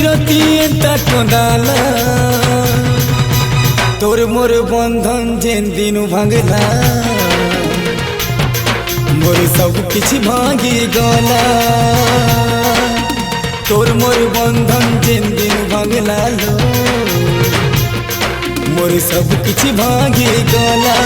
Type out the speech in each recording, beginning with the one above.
বিরতি এটা কদালা তোর মোর বন্ধন যেন দিনু ভাঙলা মোর সব কিছু ভাঙি গলা তোর মোর বন্ধন যেন দিনু ভাঙলা লো মোর সব কিছু ভাঙি গলা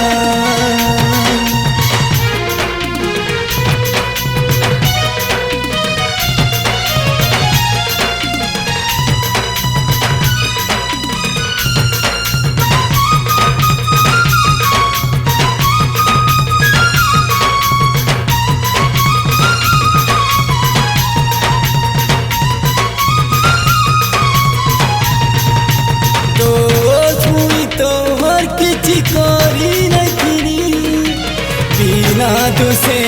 बिना तुसे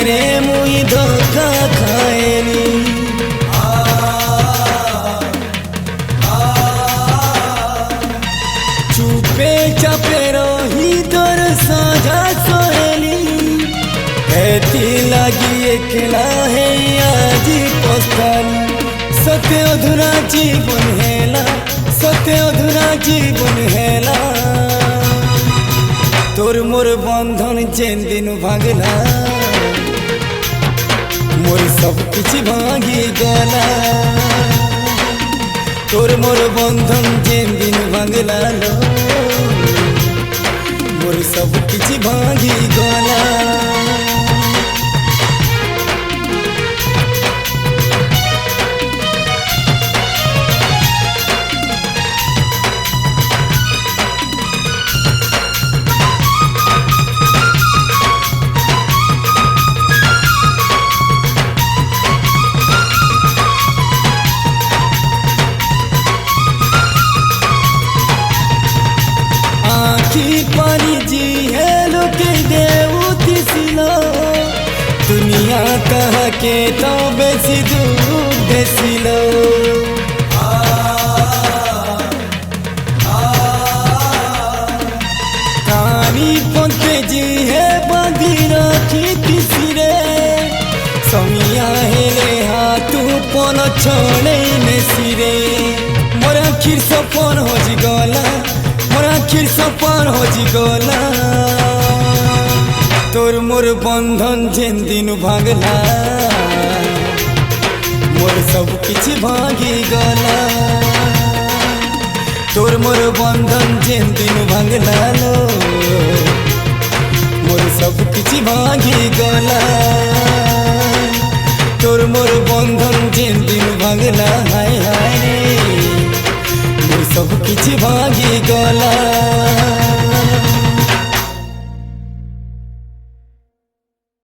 रे मुई धोखा खाएनी चुपे चापे रही तोर साझा सोहेली ऐती लगी एकला है आज पछतानी सत्य अधूरा जीवन हेला सत्य अधूरा जीवन हेला তোর মোর বন্ধন যেন দিন ভাঙলা মোর সব কিছু ভাঙি গলা তোর মোর বন্ধন যেন দিন ভাঙলা লো মোর সব কিছু ভাঙি গলা पानी जी है लोके देवती सिलो दुनिया कह के तो बेसी दूर देसिलो कानी पंते जी है बांधी रखी तिसिरे समिया हेले हाथू पन छोड़े में सिरे मोर आखिर सपन हो जी गला मोर आखिर सपन हो जी गला तोर मोर बंधन जेन दिन भागला मोर सब किछ भागी गला तोर मोर बंधन जेन दिन भागला लो मोर सब किछ भागी गला तोर मोर बंधन जेन दिन भागला हाय हाय रे सब किछ भागी गला